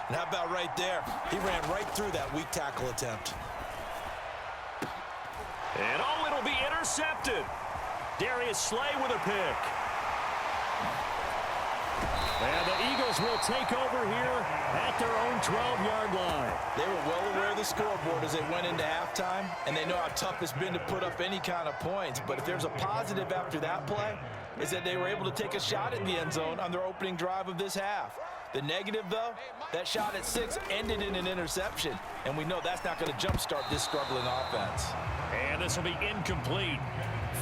And how about right there? He ran right through that weak tackle attempt. And oh, it'll be intercepted. Darius Slay with a pick. And the Eagles will take over here at their own 12-yard line. They were well aware of the scoreboard as they went into halftime, and they know how tough it's been to put up any kind of points. But if there's a positive after that play, is that they were able to take a shot at the end zone on their opening drive of this half. The negative, though, that shot at 6 ended in an interception, and we know that's not going to jumpstart this struggling offense. And this will be incomplete.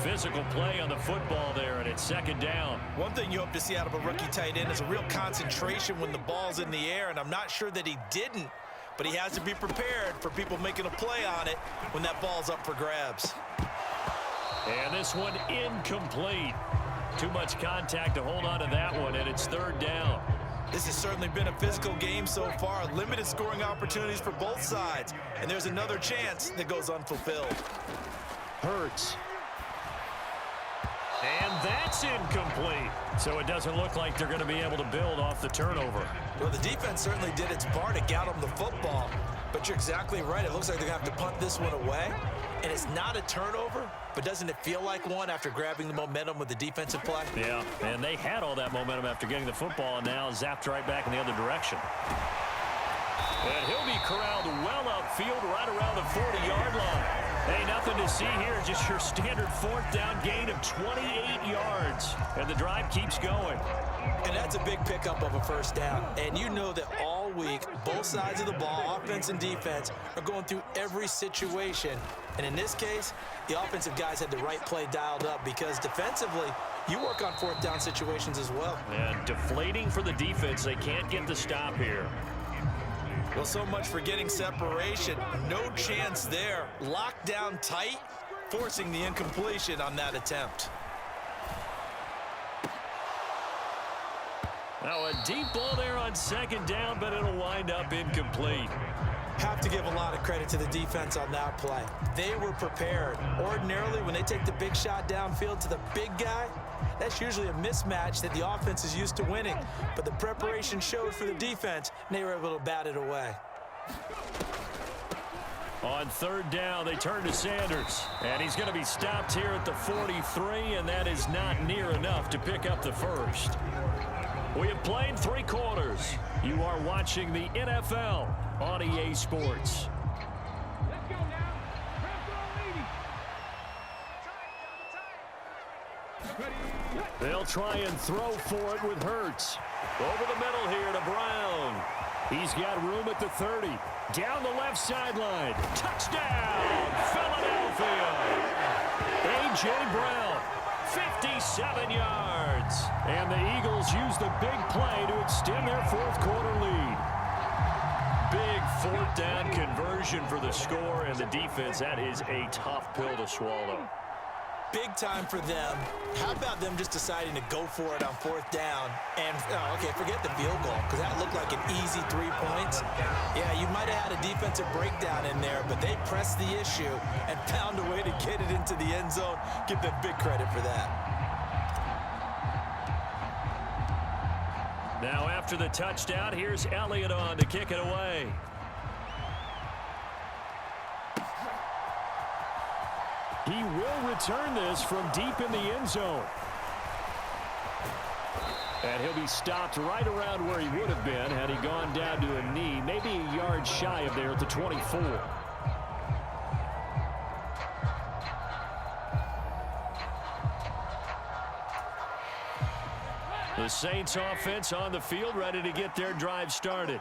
Physical play on the football there, and it's second down. One thing you hope to see out of a rookie tight end is a real concentration when the ball's in the air, and I'm not sure that he didn't, but he has to be prepared for people making a play on it when that ball's up for grabs. And this one incomplete. Too much contact to hold on to that one, and it's third down. This has certainly been a physical game so far. Limited scoring opportunities for both sides, and there's another chance that goes unfulfilled. Hurts. And that's incomplete. So it doesn't look like they're going to be able to build off the turnover. Well, the defense certainly did its part to get them the football. But you're exactly right. It looks like they're going to have to punt this one away. And it's not a turnover, but doesn't it feel like one after grabbing the momentum with the defensive play? Yeah, and they had all that momentum after getting the football, and now zapped right back in the other direction. And he'll be corralled well upfield right around the 40-yard line. Hey, nothing to see here, just your standard fourth down gain of 28 yards. And the drive keeps going. And that's a big pickup of a first down. And you know that all week, both sides of the ball, offense and defense, are going through every situation. And in this case, the offensive guys had the right play dialed up because defensively, you work on fourth down situations as well. And deflating for the defense. They can't get the stop here. Well, so much for getting separation. No chance there. Locked down tight, forcing the incompletion on that attempt. Now a deep ball there on second down, but it'll wind up incomplete. Have to give a lot of credit to the defense on that play. They were prepared. Ordinarily, when they take the big shot downfield to the big guy, that's usually a mismatch that the offense is used to winning. But the preparation showed for the defense, and they were able to bat it away. On third down, they turn to Sanders. And he's going to be stopped here at the 43, and that is not near enough to pick up the first. We have played 3 quarters. You are watching the NFL on EA Sports. They'll try and throw for it with Hurts. Over the middle here to Brown. He's got room at the 30. Down the left sideline. Touchdown, Philadelphia. A.J. Brown, 57 yards. And the Eagles use the big play to extend their fourth quarter lead. Big fourth down conversion for the score, and the defense, that is a tough pill to swallow. Big time for them. How about them just deciding to go for it on fourth down? And, okay, forget the field goal, because that looked like an easy 3 points. Yeah, you might have had a defensive breakdown in there, but they pressed the issue and found a way to get it into the end zone. Give them big credit for that. Now after the touchdown, here's Elliott on to kick it away. He will return this from deep in the end zone. And he'll be stopped right around where he would have been had he gone down to a knee, maybe a yard shy of there at the 24. The Saints offense on the field, ready to get their drive started.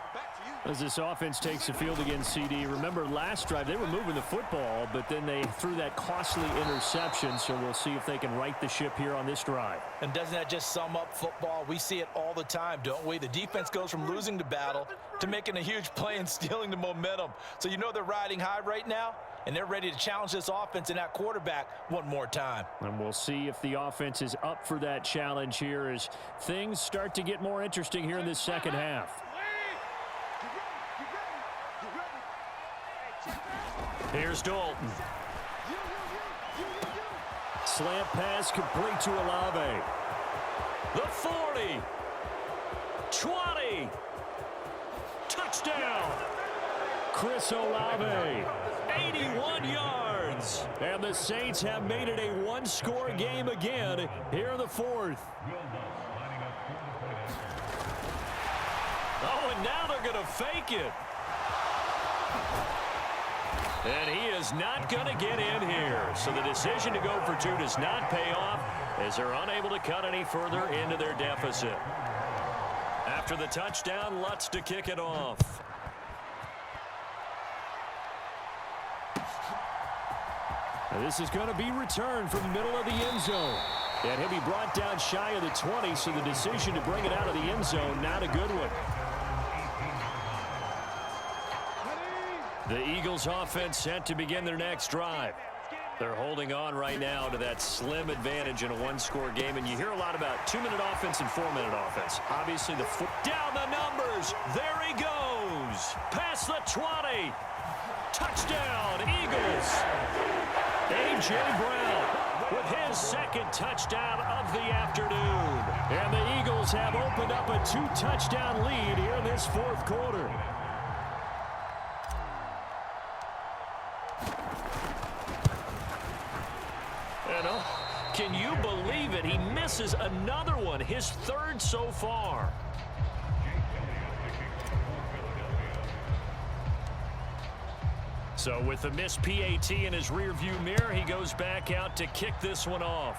As this offense takes the field against CD, remember last drive they were moving the football, but then they threw that costly interception, so we'll see if they can right the ship here on this drive. And doesn't that just sum up football? We see it all the time, don't we? The defense goes from losing the battle to making a huge play and stealing the momentum. So you know they're riding high right now, and they're ready to challenge this offense and that quarterback one more time. And we'll see if the offense is up for that challenge here as things start to get more interesting here in this second half. Here's Dalton. Slant pass complete to Olave. The 40. 20. Touchdown. Touchdown! Chris Olave, 81 yards. And the Saints have made it a one-score game again here in the fourth. Oh, and now they're going to fake it. And he is not going to get in here. So the decision to go for two does not pay off as they're unable to cut any further into their deficit. After the touchdown, Lutz to kick it off. And this is going to be returned from the middle of the end zone. And he'll be brought down shy of the 20, so the decision to bring it out of the end zone, not a good one. The Eagles offense set to begin their next drive. They're holding on right now to that slim advantage in a one-score game, and you hear a lot about 2-minute offense and 4-minute offense. Obviously, down the numbers. There he goes. Past the 20. Touchdown, Eagles. A.J. Brown with his second touchdown of the afternoon. And the Eagles have opened up a 2-touchdown lead here in this fourth quarter. Can you believe it? He misses another one, his third so far. So with the missed PAT in his rearview mirror, he goes back out to kick this one off.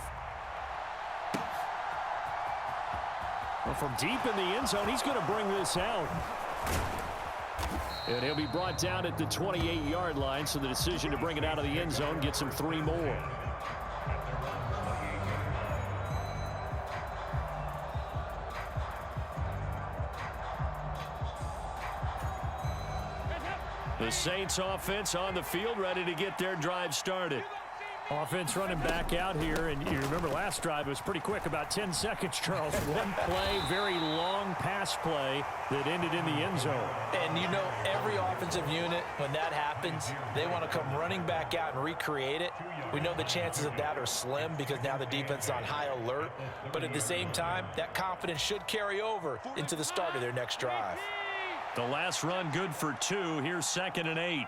Well, from deep in the end zone, he's going to bring this out. And he'll be brought down at the 28-yard line, so the decision to bring it out of the end zone gets him 3 more. The Saints offense on the field, ready to get their drive started. Offense running back out here, and you remember last drive, it was pretty quick, about 10 seconds, Charles. One play, very long pass play that ended in the end zone. And you know, every offensive unit, when that happens, they want to come running back out and recreate it. We know the chances of that are slim because now the defense is on high alert. But at the same time, that confidence should carry over into the start of their next drive. The last run good for 2. Here's 2nd and 8.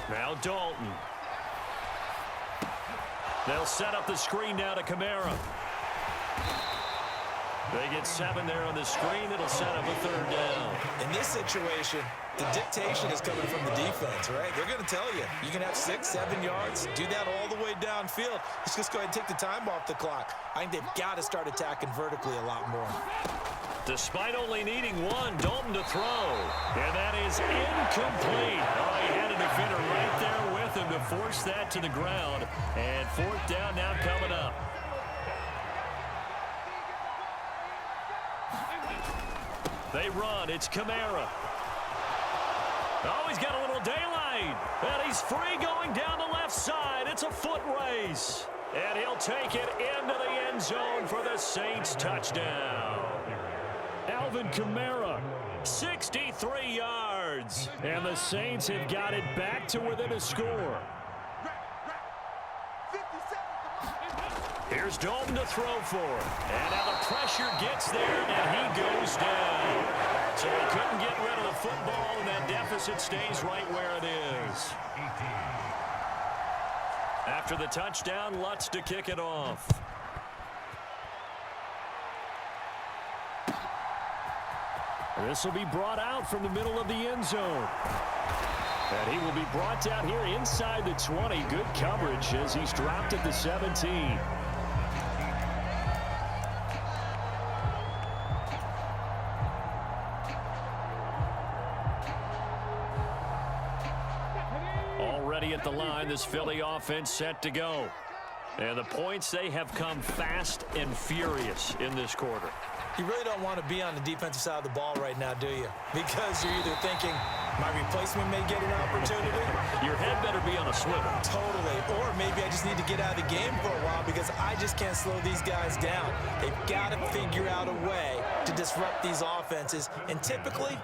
Now Dalton. They'll set up the screen now to Kamara. They get 7 there on the screen. It'll set up a 3rd down. In this situation, the dictation is coming from the defense, right? They're going to tell you, you can have 6, 7 yards, do that all the way downfield. Let's just go ahead and take the time off the clock. I think they've got to start attacking vertically a lot more. Despite only needing 1, Dalton to throw. And that is incomplete. Oh, he had a defender right there with him to force that to the ground. And 4th down now coming up. They run. It's Kamara. Oh, he's got a little daylight. And he's free going down the left side. It's a foot race. And he'll take it into the end zone for the Saints touchdown. Alvin Kamara, 63 yards. And the Saints have got it back to within a score. Here's Dalton to throw for. And now the pressure gets there, and he goes down. So he couldn't get rid of the football, and that deficit stays right where it is. After the touchdown, Lutz to kick it off. This will be brought out from the middle of the end zone. And he will be brought down here inside the 20. Good coverage as he's dropped at the 17. Already at the line, this Philly offense set to go. And the points, they have come fast and furious in this quarter. You really don't want to be on the defensive side of the ball right now, do you? Because you're either thinking, my replacement may get an opportunity. Your head better be on a swivel. Totally. Or maybe I just need to get out of the game for a while because I just can't slow these guys down. They've got to figure out a way to disrupt these offenses. And typically,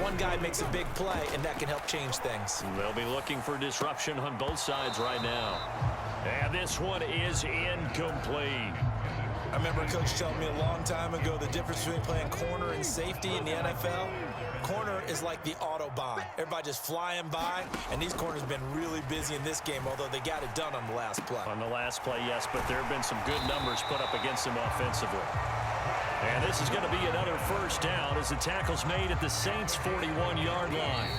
one guy makes a big play, and that can help change things. They'll be looking for disruption on both sides right now. And this one is incomplete. I remember a coach telling me a long time ago the difference between playing corner and safety in the NFL. Corner is like the Autobahn. Everybody just flying by, and these corners have been really busy in this game, although they got it done on the last play. On the last play, yes, but there have been some good numbers put up against them offensively. And this is going to be another first down as the tackle's made at the Saints' 41-yard line.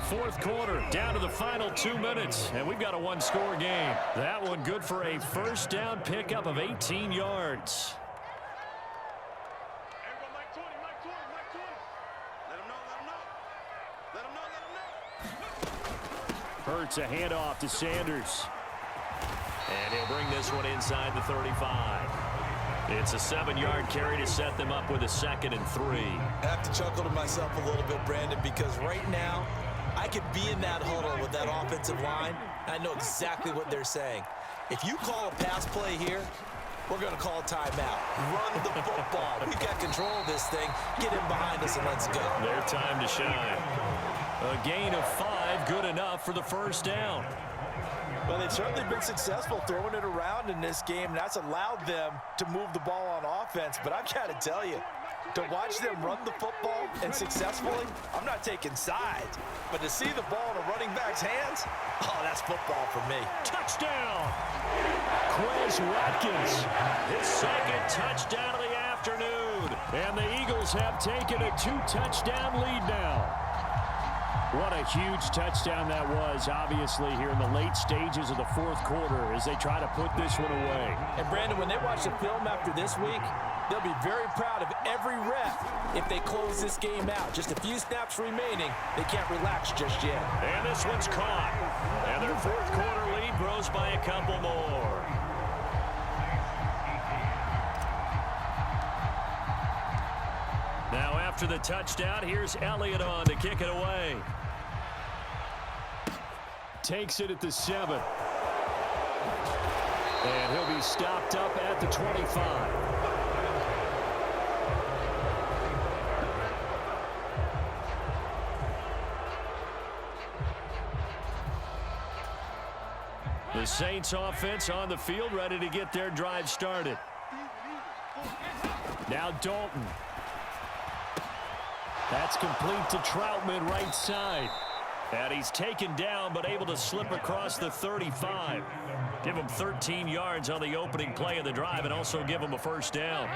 Fourth quarter, down to the final 2 minutes, and we've got a one-score game. That one good for a first down pickup of 18 yards. Hurts a handoff to Sanders. And he'll bring this one inside the 35. It's a 7-yard carry to set them up with a 2nd and 3. I have to chuckle to myself a little bit, Brandon, because right now, I could be in that huddle with that offensive line. I know exactly what they're saying. If you call a pass play here, we're going to call a timeout. Run the football. We've got control of this thing. Get in behind us and let's go. Their time to shine. A gain of 5, good enough for the first down. Well, they've certainly been successful throwing it around in this game, and that's allowed them to move the ball on offense. But I've got to tell you, to watch them run the football and successfully, I'm not taking sides. But to see the ball in a running back's hands, oh, that's football for me. Touchdown! Quez Watkins, his 2nd touchdown of the afternoon. And the Eagles have taken a 2-touchdown lead now. What a huge touchdown that was, obviously, here in the late stages of the fourth quarter as they try to put this one away. And, Brandon, when they watch the film after this week, they'll be very proud of every rep if they close this game out. Just a few snaps remaining. They can't relax just yet. And this one's caught. And their fourth quarter lead grows by a couple more. Now after the touchdown, here's Elliott on to kick it away. Takes it at the 7. And he'll be stopped up at the 25. The Saints offense on the field, ready to get their drive started. Now Dalton. That's complete to Troutman, right side. And he's taken down, but able to slip across the 35. Give him 13 yards on the opening play of the drive and also give him a first down.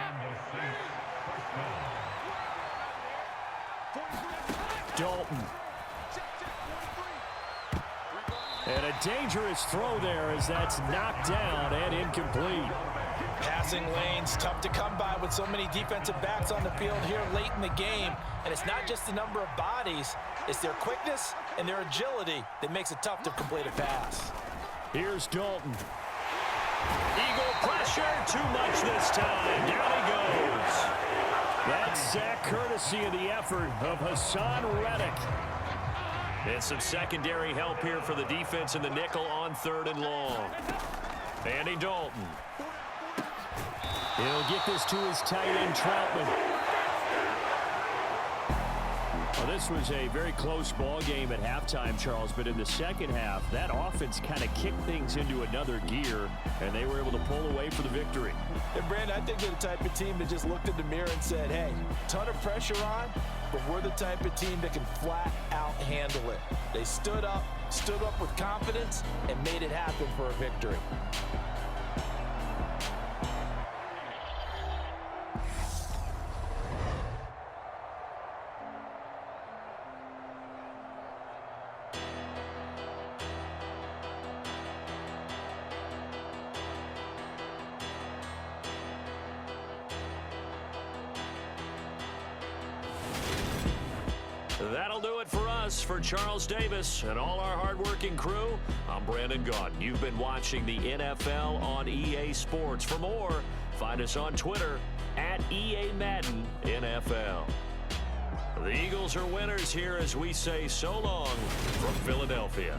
Dalton. And a dangerous throw there as that's knocked down and incomplete. Passing lanes, tough to come by with so many defensive backs on the field here late in the game. And it's not just the number of bodies, it's their quickness and their agility that makes it tough to complete a pass. Here's Dalton. Eagle pressure, too much this time. Down he goes. That's sack courtesy of the effort of Hassan Reddick. And some secondary help here for the defense in the nickel on 3rd and long. Andy Dalton. He'll get this to his tight end, Troutman. Well, this was a very close ball game at halftime, Charles, but in the second half, that offense kind of kicked things into another gear, and they were able to pull away for the victory. And, Brandon, I think they're the type of team that just looked in the mirror and said, hey, ton of pressure on, but we're the type of team that can flat out handle it. They stood up with confidence, and made it happen for a victory. That'll do it for us. For Charles Davis and all our hardworking crew, I'm Brandon Gaudin. You've been watching the NFL on EA Sports. For more, find us on Twitter at EA Madden NFL. The Eagles are winners here as we say so long from Philadelphia.